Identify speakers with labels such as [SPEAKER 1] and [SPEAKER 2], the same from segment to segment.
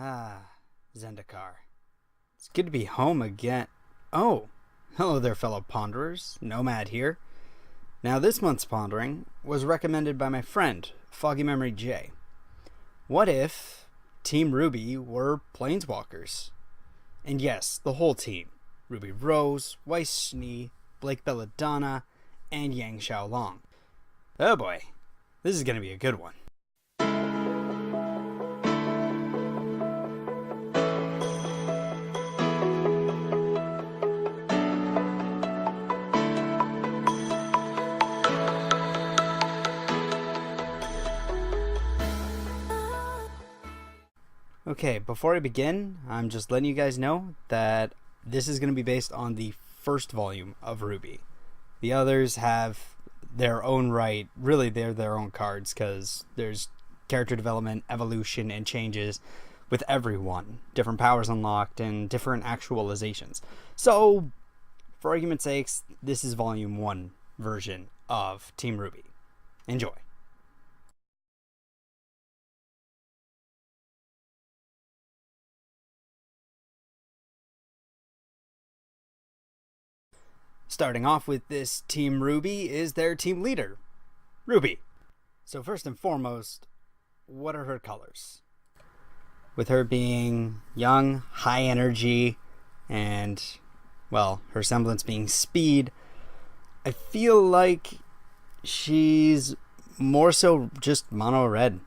[SPEAKER 1] Ah, Zendikar. It's good to be home again. Oh, hello there, fellow ponderers. Nomad here. Now, this month's pondering was recommended by my friend, Foggy Memory J. What if Team RWBY were Planeswalkers? And yes, the whole team. Ruby Rose, Weiss, Blake Belladonna, and Yang Xiao-Long. Oh boy, this is going to be a good one. Okay, before I begin, I'm just letting you guys know that this is going to be based on the first volume of RWBY. The others have their own right. Really, they're their own cards because there's character development, evolution, and changes with everyone. Different powers unlocked and different actualizations. So, for argument's sakes, this is volume 1 version of Team RWBY. Enjoy. Starting off with this Team RWBY is their team leader, Ruby. So first and foremost, what are her colors? With her being young, high energy, and, well, her semblance being speed, I feel like she's more so just mono red.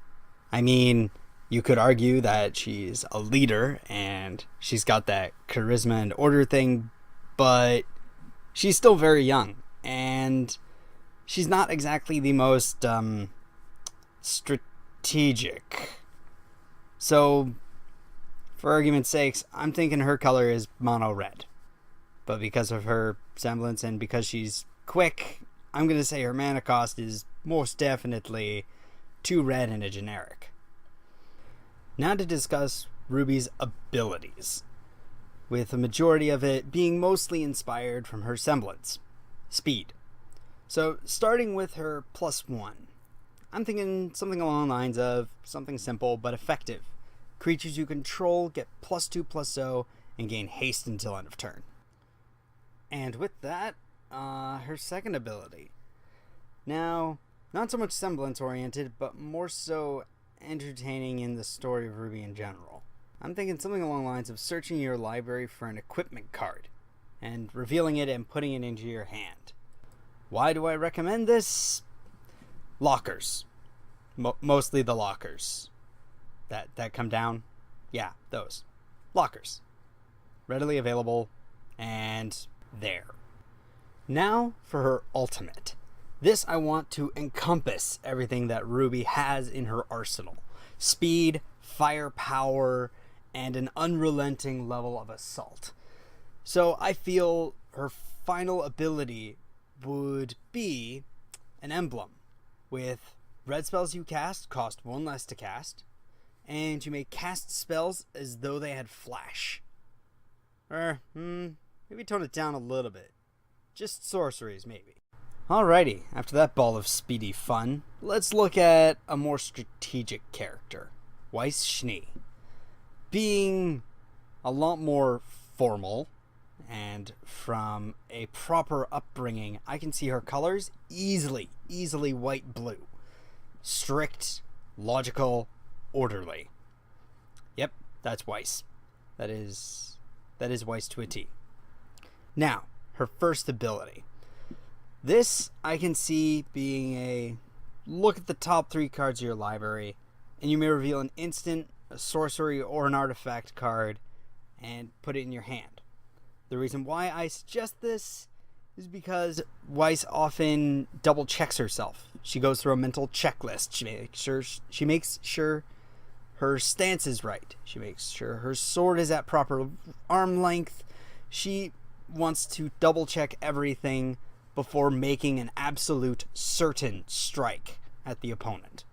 [SPEAKER 1] I mean, you could argue that she's a leader and she's got that charisma and order thing, but she's still very young, and she's not exactly the most strategic. So, for argument's sakes, I'm thinking her color is mono red. But because of her semblance and because she's quick, I'm going to say her mana cost is most definitely 2 red and a generic. Now to discuss Ruby's abilities, with a majority of it being mostly inspired from her semblance, speed. So, starting with her +1, I'm thinking something along the lines of something simple but effective. Creatures you control get +2/+0 and gain haste until end of turn. And with that, her second ability. Now, not so much semblance oriented, but more so entertaining in the story of RWBY in general. I'm thinking something along the lines of searching your library for an equipment card and revealing it and putting it into your hand. Why do I recommend this? Lockers. Mostly the lockers. That come down? Yeah, those. Lockers. Readily available and there. Now for her ultimate. This I want to encompass everything that RWBY has in her arsenal. Speed, firepower, and an unrelenting level of assault. So I feel her final ability would be an emblem with red spells you cast cost 1 less to cast, and you may cast spells as though they had flash. Or, maybe tone it down a little bit. Just sorceries, maybe. Alrighty, after that ball of speedy fun, let's look at a more strategic character, Weiss. Being a lot more formal and from a proper upbringing, I can see her colors easily white-blue. Strict, logical, orderly. Yep, that's Weiss. That is Weiss to a T. Now, her first ability. This I can see being a look at the top 3 cards of your library, and you may reveal an instant, a sorcery, or an artifact card and put it in your hand. The reason why I suggest this is because Weiss often double checks herself. She goes through a mental checklist. She makes sure her stance is right. She makes sure her sword is at proper arm length. She wants to double check everything before making an absolute certain strike at the opponent.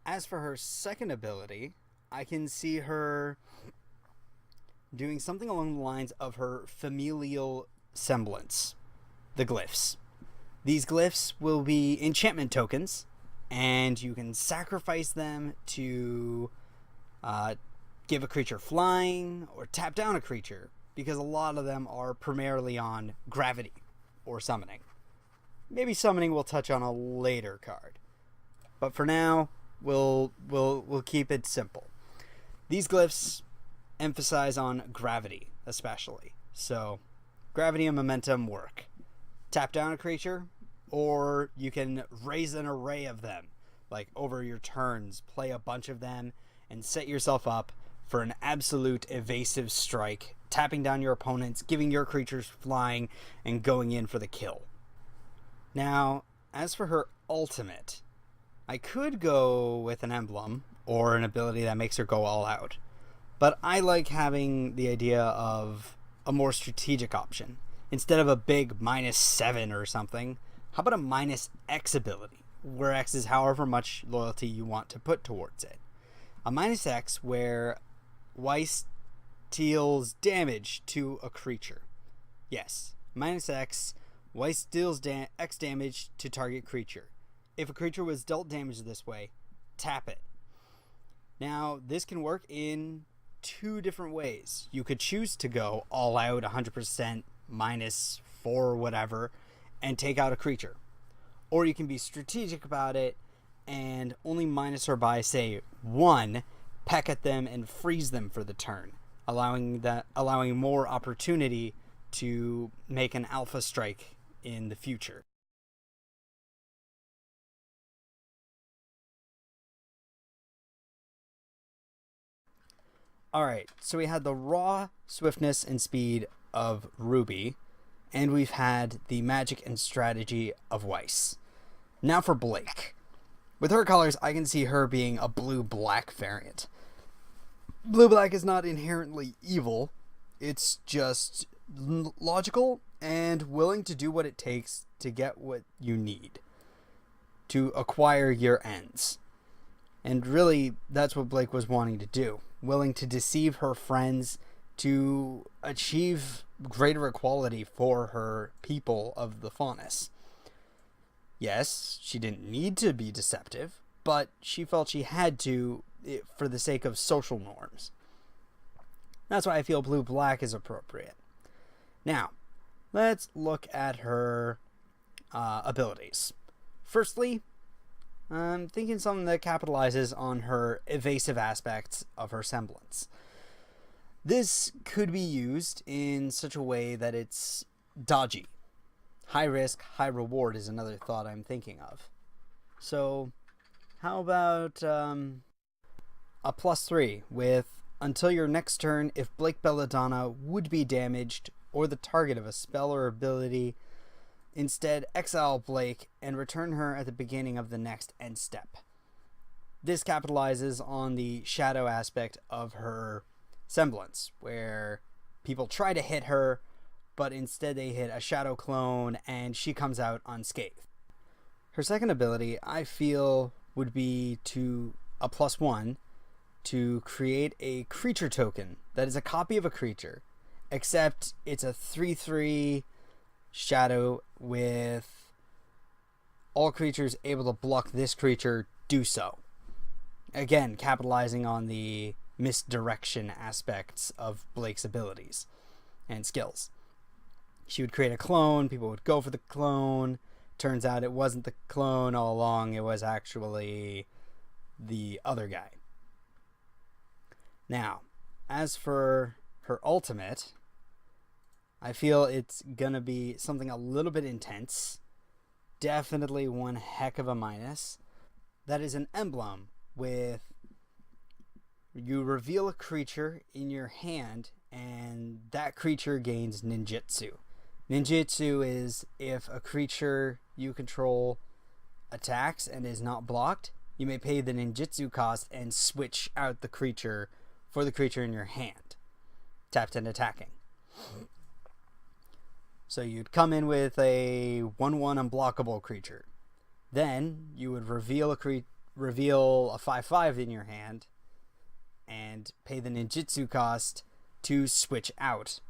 [SPEAKER 1] As for her second ability, I can see her doing something along the lines of her familial semblance, the glyphs. These glyphs will be enchantment tokens, and you can sacrifice them to give a creature flying, or tap down a creature, because a lot of them are primarily on gravity or summoning. Maybe summoning we'll touch on a later card. But for now, we'll keep it simple. These glyphs emphasize on gravity, especially. So, gravity and momentum work. Tap down a creature, or you can raise an array of them. Like over your turns, play a bunch of them, and set yourself up for an absolute evasive strike, tapping down your opponents, giving your creatures flying, and going in for the kill. Now, as for her ultimate, I could go with an emblem or an ability that makes her go all out, but I like having the idea of a more strategic option. Instead of a big -7 or something, how about a -X ability, where X is however much loyalty you want to put towards it. A -X where Weiss deals damage to a creature. Yes, -X, Weiss deals X damage to target creature. If a creature was dealt damage this way, tap it. Now, this can work in two different ways. You could choose to go all out 100% -4 or whatever and take out a creature. Or you can be strategic about it and only minus or by, say, 1, peck at them and freeze them for the turn, allowing more opportunity to make an alpha strike in the future. Alright, so we had the raw swiftness and speed of RWBY, and we've had the magic and strategy of Weiss. Now for Blake. With her colors, I can see her being a blue-black variant. Blue-black is not inherently evil, it's just logical and willing to do what it takes to get what you need, to acquire your ends. And really, that's what Blake was wanting to do. Willing to deceive her friends to achieve greater equality for her people of the Faunus. Yes, she didn't need to be deceptive, but she felt she had to for the sake of social norms. That's why I feel blue-black is appropriate. Now, let's look at her abilities. Firstly, I'm thinking something that capitalizes on her evasive aspects of her semblance. This could be used in such a way that it's dodgy. High risk, high reward is another thought I'm thinking of. So, how about a +3 with until your next turn, if Blake Belladonna would be damaged or the target of a spell or ability, instead exile Blake and return her at the beginning of the next end step. This capitalizes on the shadow aspect of her semblance, where people try to hit her, but instead they hit a shadow clone and she comes out unscathed. Her second ability, I feel, would be to a +1 to create a creature token that is a copy of a creature, except it's a 3/3 shadow with all creatures able to block this creature do so. Again, capitalizing on the misdirection aspects of Blake's abilities and skills. She would create a clone, people would go for the clone. Turns out it wasn't the clone all along, it was actually the other guy. Now, as for her ultimate, I feel it's gonna be something a little bit intense. Definitely one heck of a minus. That is an emblem with you reveal a creature in your hand and that creature gains ninjutsu. Ninjutsu is if a creature you control attacks and is not blocked, you may pay the ninjutsu cost and switch out the creature for the creature in your hand, tapped and attacking. So you'd come in with a 1/1 unblockable creature. Then you would reveal a 5/5 in your hand and pay the ninjutsu cost to switch out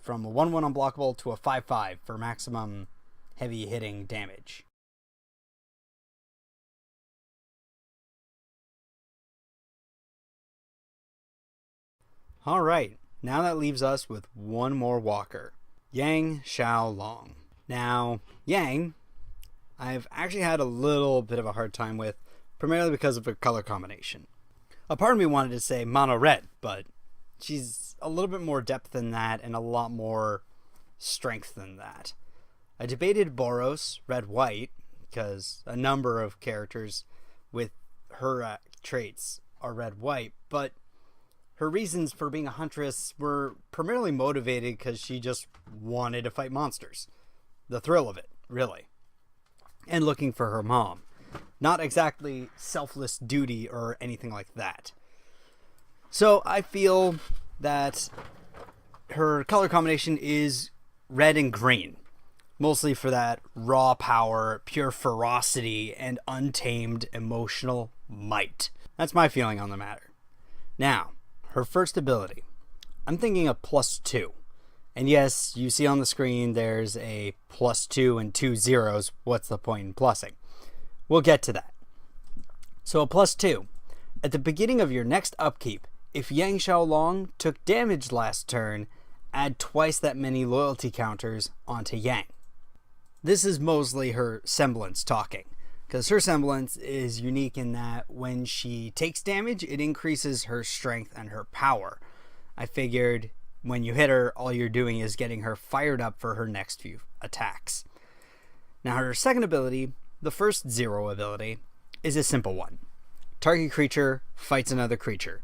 [SPEAKER 1] from a 1/1 unblockable to a 5/5 for maximum heavy hitting damage. Alright, now that leaves us with one more walker. Yang Xiao-Long. Now, Yang, I've actually had a little bit of a hard time with, primarily because of her color combination. A part of me wanted to say mono red, but she's a little bit more depth than that and a lot more strength than that. I debated Boros, red-white, because a number of characters with her traits are red-white, but her reasons for being a huntress were primarily motivated because she just wanted to fight monsters. The thrill of it, really. And looking for her mom. Not exactly selfless duty or anything like that. So I feel that her color combination is red and green. Mostly for that raw power, pure ferocity, and untamed emotional might. That's my feeling on the matter. Now, her first ability. I'm thinking a +2. And yes, you see on the screen there's a +2 and 2 zeros. What's the point in plussing? We'll get to that. So a +2. At the beginning of your next upkeep, if Yang Xiao-Long took damage last turn, add twice that many loyalty counters onto Yang. This is mostly her semblance talking, because her semblance is unique in that when she takes damage, it increases her strength and her power. I figured when you hit her, all you're doing is getting her fired up for her next few attacks. Now her second ability, the first 0 ability, is a simple one. Target creature fights another creature.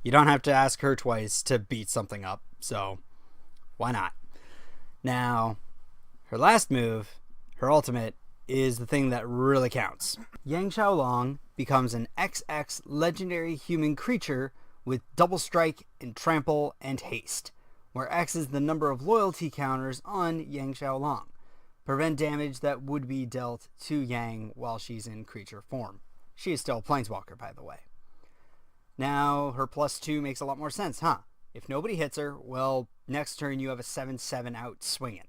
[SPEAKER 1] You don't have to ask her twice to beat something up, so why not? Now, her last move, her ultimate, is the thing that really counts. Yang Xiao-Long becomes an XX legendary human creature with double strike and trample and haste, where X is the number of loyalty counters on Yang Xiao-Long. Prevent damage that would be dealt to Yang while she's in creature form. She is still a Planeswalker, by the way. Now, her +2 makes a lot more sense, huh? If nobody hits her, well, next turn you have a 7/7 out swinging.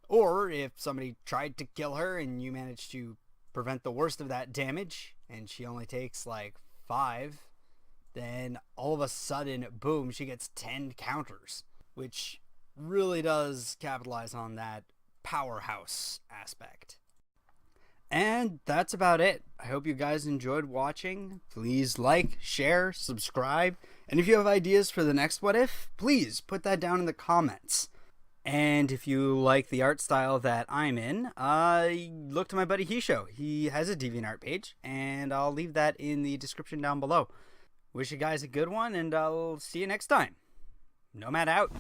[SPEAKER 1] Or if somebody tried to kill her and you managed to prevent the worst of that damage, and she only takes like 5, then all of a sudden, boom, she gets 10 counters, which really does capitalize on that powerhouse aspect. And that's about it. I hope you guys enjoyed watching. Please like, share, subscribe, and if you have ideas for the next What If, please put that down in the comments. And if you like the art style that I'm in, look to my buddy Hishou. He has a DeviantArt page, and I'll leave that in the description down below. Wish you guys a good one, and I'll see you next time. Nomad out.